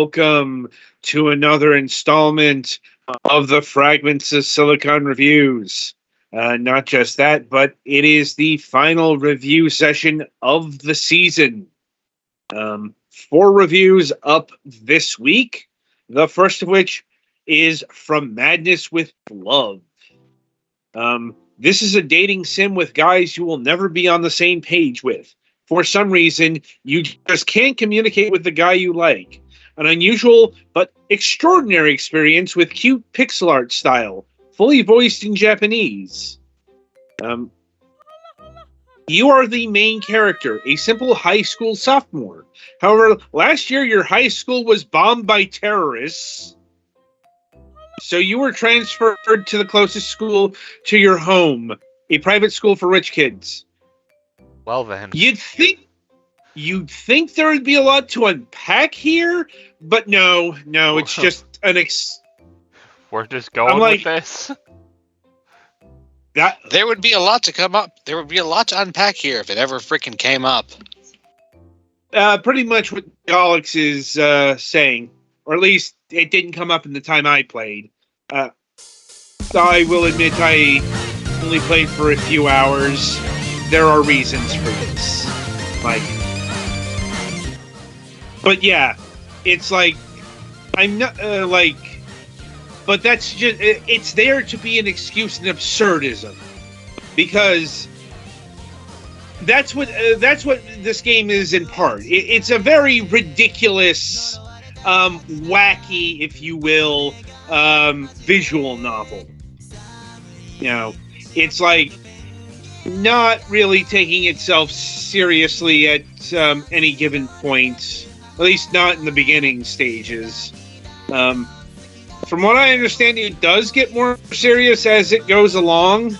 welcome to another installment of the Fragments of Silicon reviews. Not just that, but it is the final review session of the season. 4 reviews up this week, the first of which is From Madness with Love. This is a dating sim with guys you will never be on the same page with. For some reason, you just can't communicate with the guy you like. An unusual but extraordinary experience with cute pixel art style, fully voiced in Japanese. You are the main character, a simple high school sophomore. However, last year your high school was bombed by terrorists, so you were transferred to the closest school to your home, a private school for rich kids. Well then. You'd think there would be a lot to unpack here, but no, it's just We're just going with this? There would be a lot to come up. There would be a lot to unpack here if it ever freaking came up. Pretty much what Alex is saying, or at least it didn't come up in the time I played. I will admit I only played for a few hours. There are reasons for this. But yeah, it's like, I'm not, but that's just, it's there to be an excuse and absurdism. Because that's what this game is in part. It's a very ridiculous, wacky, if you will, visual novel. You know, it's like not really taking itself seriously at any given point, at least not in the beginning stages. From what I understand, it does get more serious as it goes along,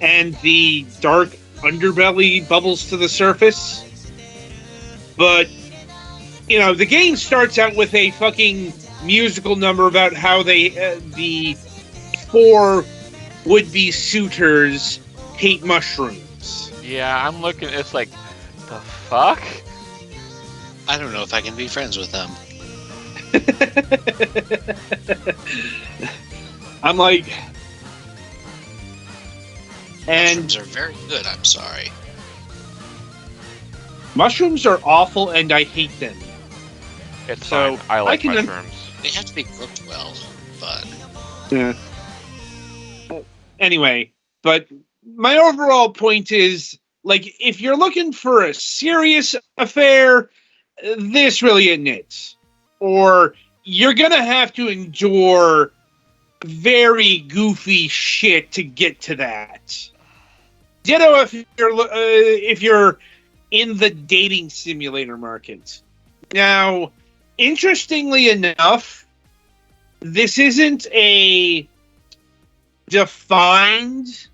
and the dark underbelly bubbles to the surface. But, you know, the game starts out with a fucking musical number about how the 4 would-be suitors hate mushrooms. Yeah, I'm looking, it's like, the fuck? I don't know if I can be friends with them. I'm like... And mushrooms are very good, I'm sorry. Mushrooms are awful and I hate them. It's so fine. I like mushrooms. They have to be cooked well, but... Yeah. Anyway, but my overall point is, like, if you're looking for a serious affair, this really isn't it. Or you're gonna have to endure very goofy shit to get to that. Ditto if you're in the dating simulator market. Now, interestingly enough, this isn't a defined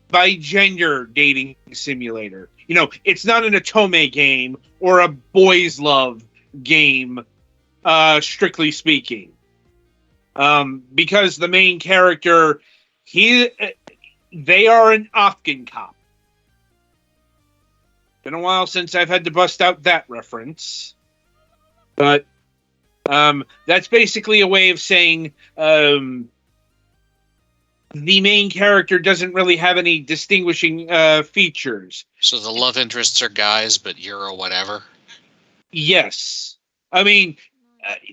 by gender dating simulator. You know, it's not an Otome game or a boys love game, strictly speaking. Because the main character, they are an Afghan cop. Been a while since I've had to bust out that reference. But that's basically a way of saying the main character doesn't really have any distinguishing features. So the love interests are guys, but you're a whatever? Yes. I mean,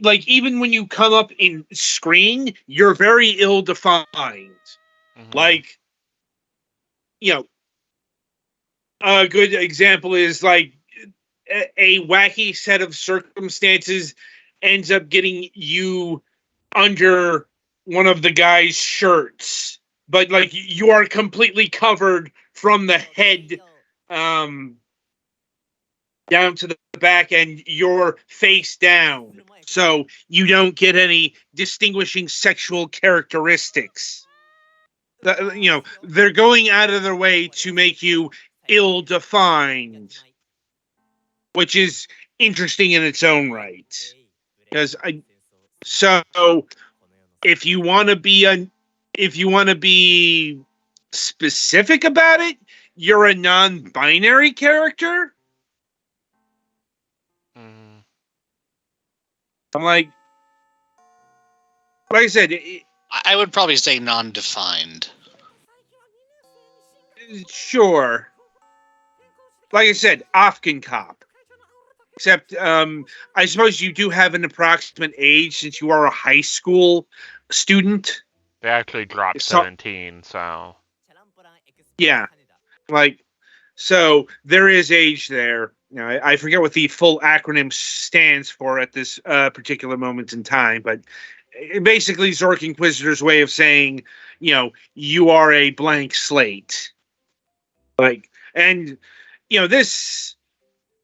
like, even when you come up in screen, you're very ill-defined. Mm-hmm. Like, you know, a good example is, like, a wacky set of circumstances ends up getting you under one of the guy's shirts, but, like, you are completely covered from the head down to the back, and you're face down, so you don't get any distinguishing sexual characteristics. You know, they're going out of their way to make you ill-defined, which is interesting in its own right. Because if you want to be specific about it, you're a non-binary character. I'm like I said, I would probably say non-defined. sure. Like I said, Afghan cop. Except, I suppose you do have an approximate age since you are a high school student. They actually dropped So, 17, so. yeah, like, so there is age there. You know, I forget what the full acronym stands for at this particular moment in time, but basically Zork Inquisitor's way of saying, you know, you are a blank slate. Like, and, you know, this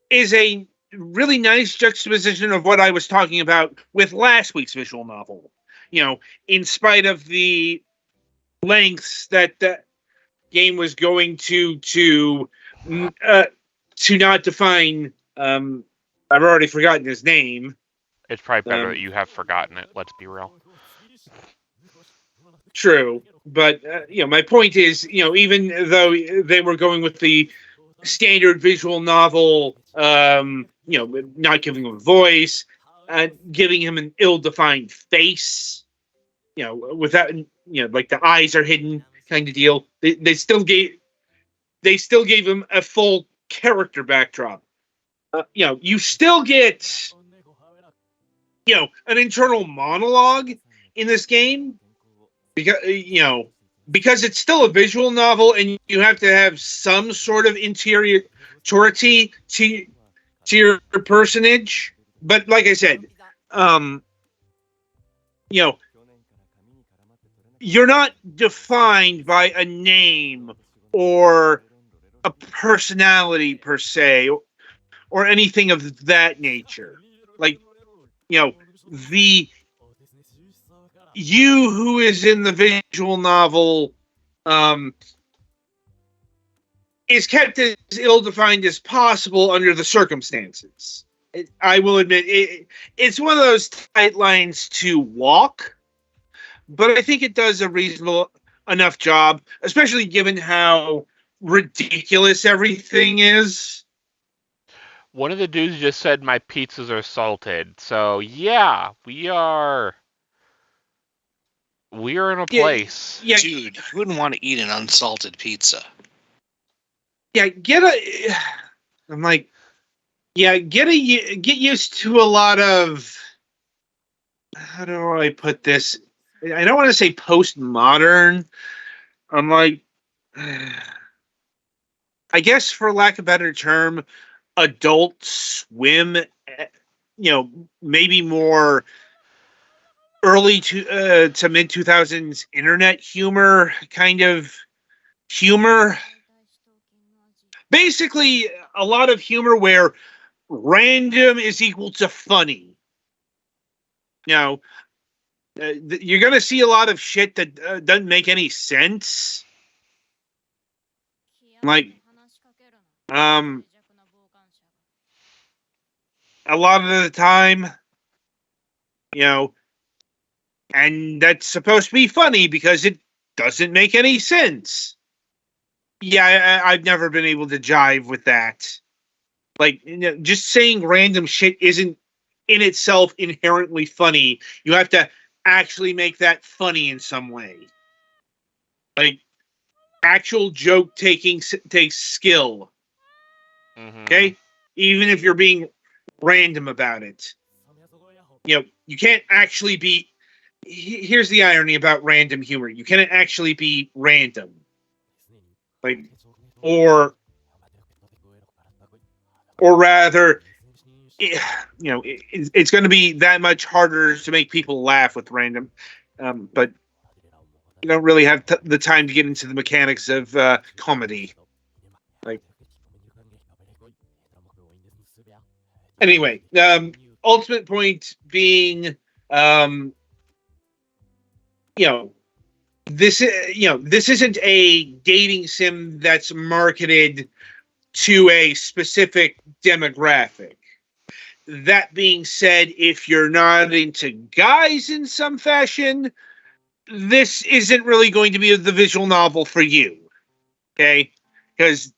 is a really nice juxtaposition of what I was talking about with last week's visual novel. You know, in spite of the lengths that the game was going to not define. I've already forgotten his name. It's probably better that you have forgotten it, let's be real. True, but you know, my point is, you know, even though they were going with the standard visual novel, you know, not giving him a voice, giving him an ill-defined face, you know, without, you know, like the eyes are hidden kind of deal. They still gave him a full character backdrop. You know, you still get, you know, an internal monologue in this game because, you know, because it's still a visual novel and you have to have some sort of interiority to your personage. But like I said, you know, you're not defined by a name or a personality per se or anything of that nature. Like, you know, the you who is in the visual novel is kept as ill-defined as possible under the circumstances. I will admit, it's one of those tight lines to walk, but I think it does a reasonable enough job, especially given how ridiculous everything is. One of the dudes just said my pizzas are salted, so yeah, we are in a place. Yeah, Dude, who wouldn't want to eat an unsalted pizza? Yeah, I'm like, yeah, get used to a lot of, how do I put this? I don't want to say postmodern. I'm like, I guess for lack of a better term, Adult Swim, you know, maybe more early to mid 2000s internet humor kind of humor. Basically, a lot of humor where random is equal to funny. You know, you're going to see a lot of shit that doesn't make any sense. Like, a lot of the time, you know, and that's supposed to be funny because it doesn't make any sense. Yeah, I've never been able to jive with that. Like, you know, just saying random shit isn't in itself inherently funny. You have to actually make that funny in some way. Like, actual joke taking takes skill. Mm-hmm. Okay? Even if you're being random about it. You know, you can't actually be. Here's the irony about random humor. You can't actually be random. Like, or rather, you know, it's going to be that much harder to make people laugh with random. But you don't really have the time to get into the mechanics of comedy. Like, anyway, ultimate point being, you know, this isn't a dating sim that's marketed to a specific demographic. That being said, if you're not into guys in some fashion, this isn't really going to be the visual novel for you. Okay? Because,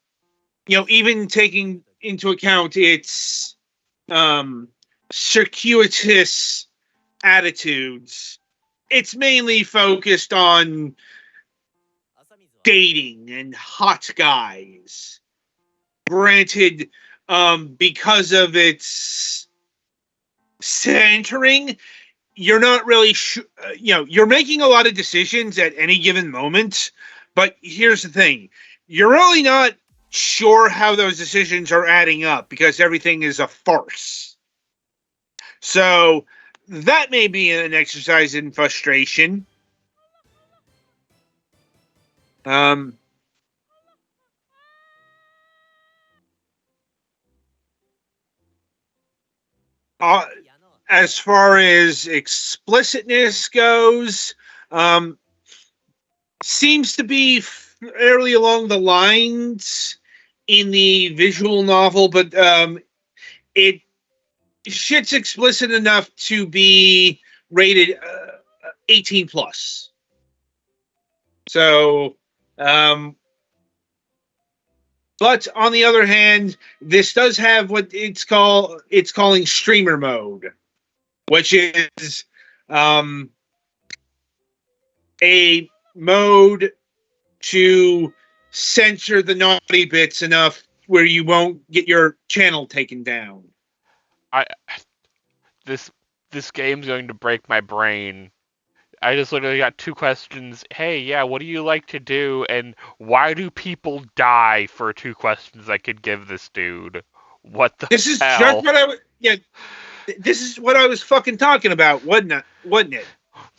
you know, even taking into account its circuitous attitudes. It's mainly focused on dating and hot guys. Granted, because of its centering, you're not really you're making a lot of decisions at any given moment, but here's the thing. You're really not sure how those decisions are adding up because everything is a farce. So that may be an exercise in frustration. As far as explicitness goes, seems to be fairly along the lines in the visual novel, but it shit's explicit enough to be rated 18 plus. So, but on the other hand, this does have what it's calling streamer mode, which is a mode to censor the naughty bits enough where you won't get your channel taken down. This game's going to break my brain. I just literally got 2 questions. Hey, yeah, what do you like to do? And why do people die for 2 questions I could give this dude? What the hell? This is just what I was... Yeah, this is what I was fucking talking about, wasn't it?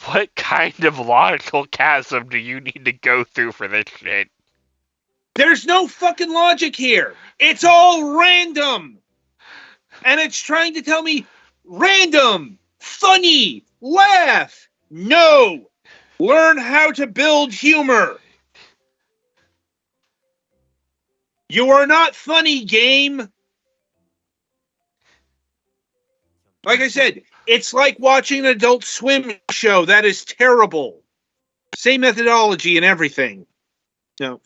What kind of logical chasm do you need to go through for this shit? There's no fucking logic here. It's all random. And it's trying to tell me random, funny, laugh. No. Learn how to build humor. You are not funny, game. Like I said, it's like watching an Adult Swim show. That is terrible. Same methodology and everything. No.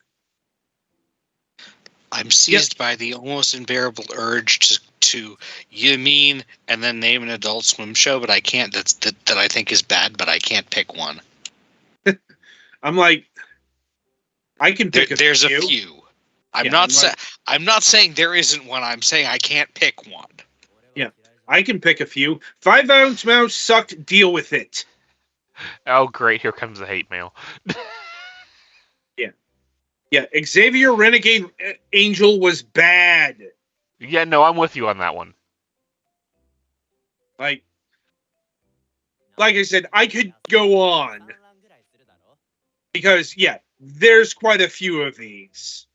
I'm seized by the almost unbearable urge to you mean and then name an Adult Swim show, but I can't. That I think is bad, but I can't pick one. I'm like, I can pick there's a few. I'm not saying there isn't one. I'm saying I can't pick one. Yeah, I can pick a few. 5 Ounce Mouse sucked. Deal with it. Oh, great! Here comes the hate mail. Yeah, Xavier Renegade Angel was bad. Yeah, no, I'm with you on that one. Like I said, I could go on. Because, yeah, there's quite a few of these.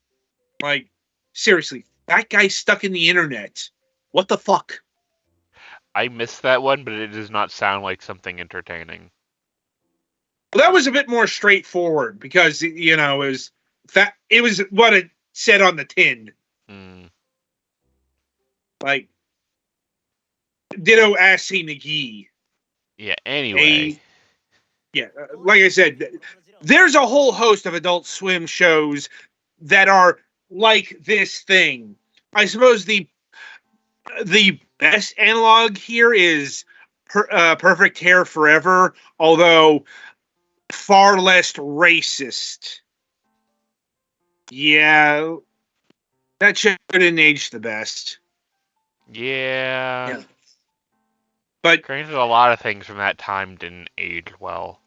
Like, seriously, that guy's stuck in the internet. What the fuck? I missed that one, but it does not sound like something entertaining. Well, that was a bit more straightforward because, you know, it was what it said on the tin. Like, ditto Assy McGee. Yeah, anyway. Like I said, there's a whole host of Adult Swim shows that are like this thing. I suppose the best analog here is Perfect Hair Forever, although far less racist. Yeah, that show didn't age the best. Yeah. But granted, a lot of things from that time didn't age well.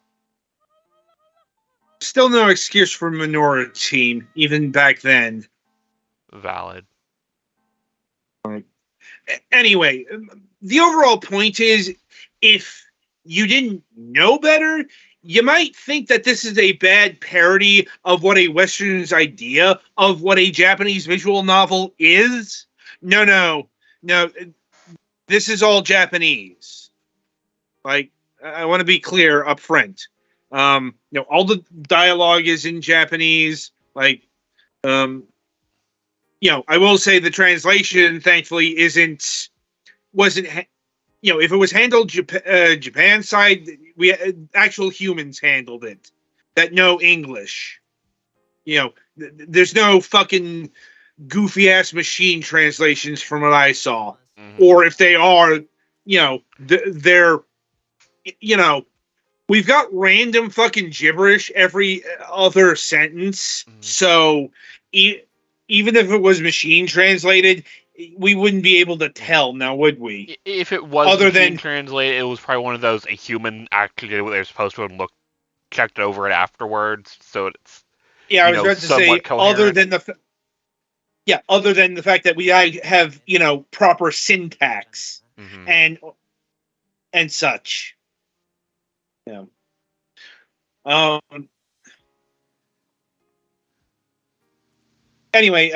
Still no excuse for Minority Team, even back then. Valid. Anyway, the overall point is, if you didn't know better, you might think that this is a bad parody of what a Western's idea of what a Japanese visual novel is. No. This is all Japanese. Like, I want to be clear up front. All the dialogue is in Japanese. Like, I will say the translation, thankfully, wasn't. If it was handled Japan side, actual humans handled it that know English. There's no fucking goofy ass machine translations from what I saw, or if they are, they're, we've got random fucking gibberish every other sentence. So even if it was machine translated, we wouldn't be able to tell now, would we? If it was machine translated, it was probably one of those a human actually did what they were supposed to and checked over it afterwards, so it's I was about to say coherent. other than the fact that we have proper syntax and such. Yeah. Anyway,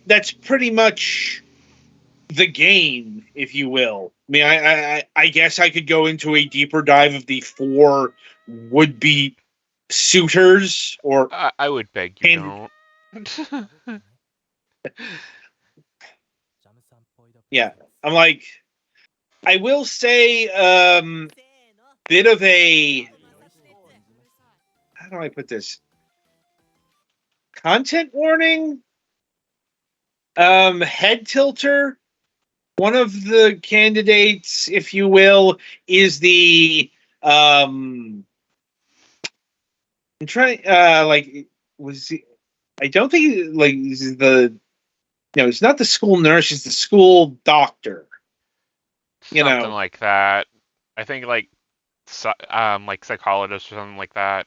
that's pretty much the game, if you will. I mean, I guess I could go into a deeper dive of the 4 would-be suitors, or I would beg you don't. Yeah, I'm like, I will say, bit of a, how do I put this? Content warning? Head tilter? One of the candidates, if you will, is the, I'm trying, I don't think, it's not the school nurse, it's the school doctor. Something like that. I think like psychologist or something like that.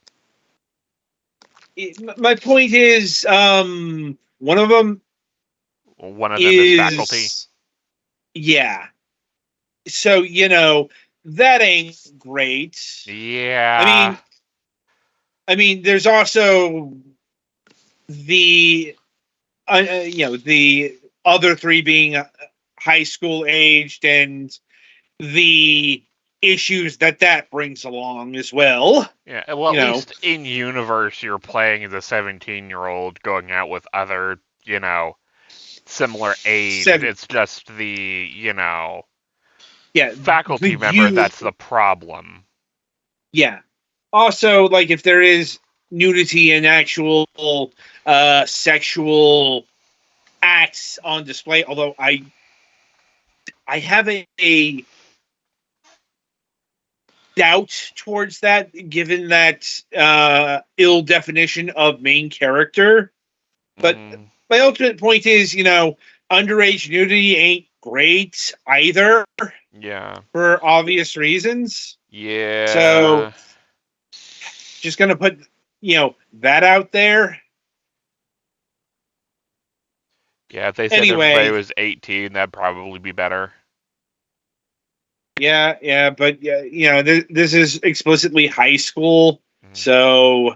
My point is, one of them is faculty. Yeah. So, that ain't great. Yeah. I mean, there's also the, the other 3 being high school aged, and the issues that brings along as well. Yeah, well, at least in universe, you're playing as a 17-year-old going out with other, similar age. It's just the, faculty member that's the problem. Yeah. Also, like, if there is nudity and actual sexual acts on display, although I have a doubt towards that, given that ill definition of main character. But my ultimate point is, underage nudity ain't great either. Yeah. For obvious reasons. Yeah. So, just gonna put, that out there. Yeah, if they said everybody was 18, that'd probably be better. Yeah, but this is explicitly high school, so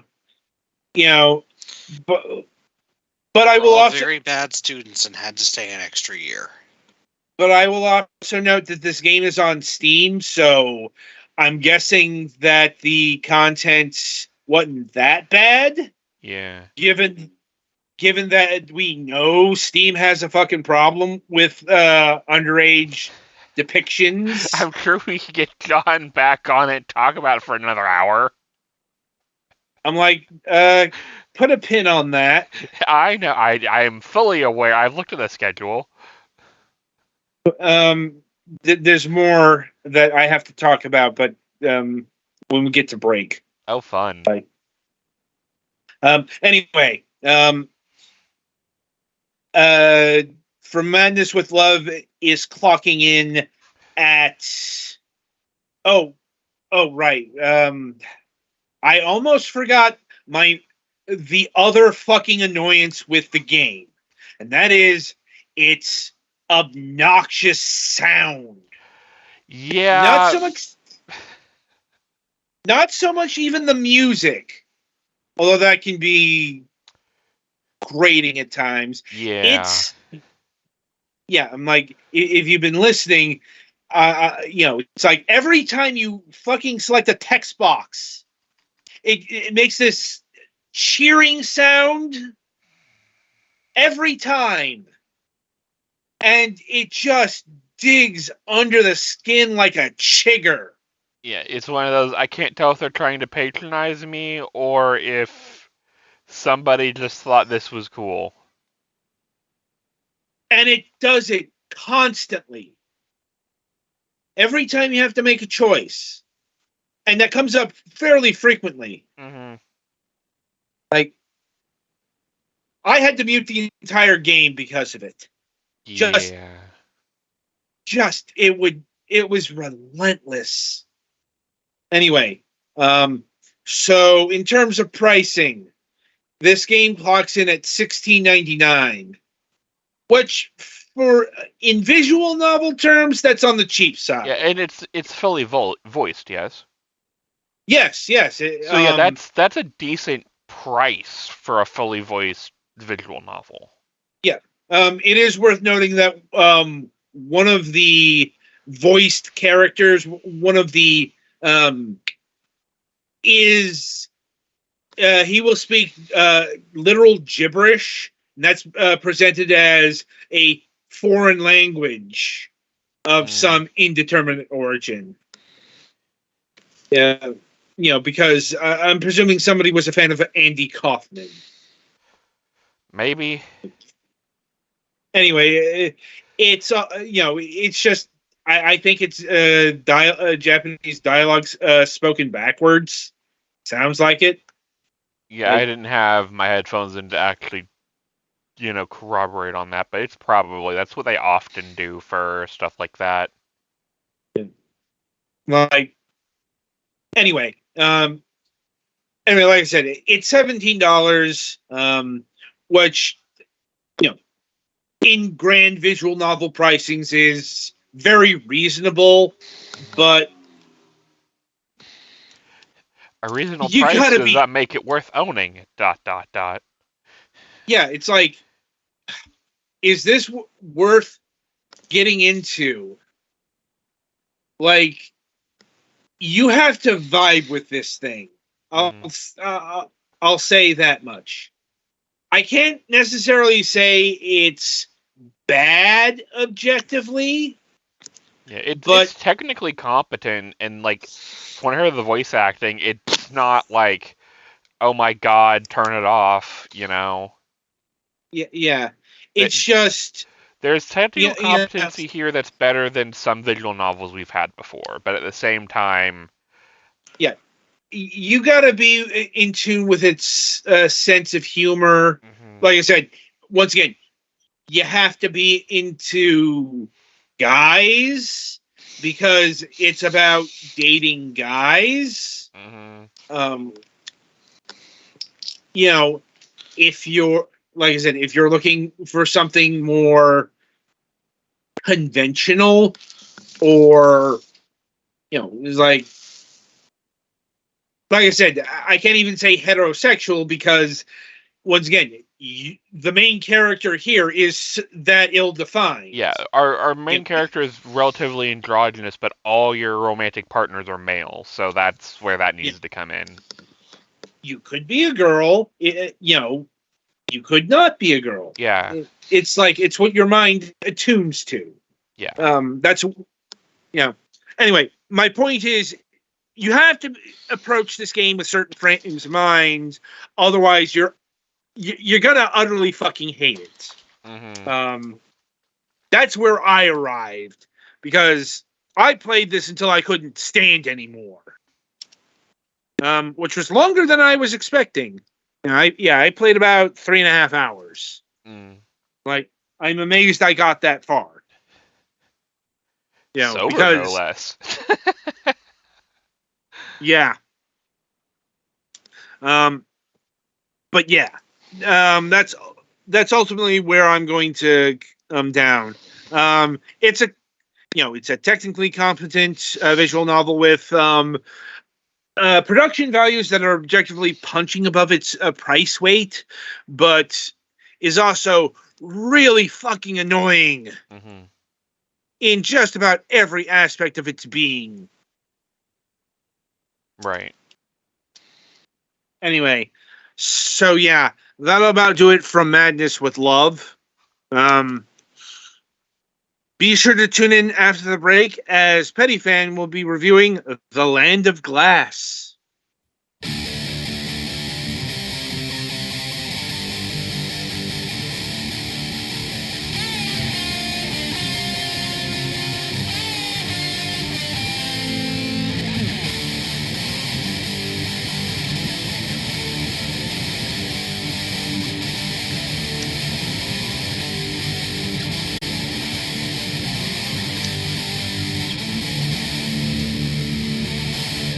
but I will also very bad students and had to stay an extra year. But I will also note that this game is on Steam, so I'm guessing that the content wasn't that bad. Yeah. Given that we know Steam has a fucking problem with underage depictions. I'm sure we could get John back on it, talk about it for another hour. I'm like, put a pin on that. I know. I am fully aware. I've looked at the schedule. There's more that I have to talk about, but when we get to break. Oh, fun. Anyway, From Madness with Love is clocking in at, right. I almost forgot the other fucking annoyance with the game, and that is its obnoxious sound. Yeah. Not so much even the music, although that can be grating at times. Yeah. I'm like, if you've been listening, it's like every time you fucking select a text box, it makes this cheering sound every time. And it just digs under the skin like a chigger. Yeah, it's one of those, I can't tell if they're trying to patronize me or if somebody just thought this was cool. And it does it constantly. every time you have to make a choice, and that comes up fairly frequently. Mm-hmm. Like, I had to mute the entire game because of it. Yeah. It was relentless. Anyway, so in terms of pricing, this game clocks in at $16.99, which in visual novel terms, that's on the cheap side. Yeah, and it's fully voiced, yes. Yes. So yeah, that's a decent price for a fully voiced visual novel. Yeah. It is worth noting that one of the voiced characters, one of the is he will speak literal gibberish, and that's presented as a foreign language of some indeterminate origin. Yeah, because I'm presuming somebody was a fan of Andy Kaufman. Maybe. Anyway, it's it's just I think it's Japanese dialogues spoken backwards. Sounds like it. Yeah, I didn't have my headphones in to actually, corroborate on that, but it's probably that's what they often do for stuff like that. Like, anyway, like I said, it's $17, which in grand visual novel pricings is very reasonable, but a reasonable price does not make it worth owning. ... Yeah, it's like, is this worth getting into? Like, you have to vibe with this thing. I'll say that much. I can't necessarily say it's bad objectively. Yeah, it's technically competent, and like when I heard the voice acting, it's not like, oh my god, turn it off, Yeah. It's just there's technical competency here that's better than some visual novels we've had before, but at the same time, yeah, you gotta be in tune with its sense of humor. Mm-hmm. Like I said, once again, you have to be into guys because it's about dating guys. Mm-hmm. If you're, like I said, if you're looking for something more conventional, or like I said, I can't even say heterosexual because, once again, the main character here is that ill-defined. Yeah, our main character is relatively androgynous, but all your romantic partners are male, so that's where that needs to come in. You could be a girl, you could not be a girl. Yeah. It's like, it's what your mind attunes to. Yeah. That's, Anyway, my point is, you have to approach this game with certain frames of mind, otherwise you're gonna utterly fucking hate it. Mm-hmm. That's where I arrived, because I played this until I couldn't stand anymore. Which was longer than I was expecting. I played about 3.5 hours. Like, I'm amazed I got that far. Sober, because, no less. Yeah. But yeah, that's ultimately where I'm going to down. It's a technically competent visual novel with production values that are objectively punching above its price weight, but is also really fucking annoying in just about every aspect of its being. Right. Anyway, so yeah, that'll about do it from Madness with Love. Be sure to tune in after the break, as Petty Fan will be reviewing The Land of Glass.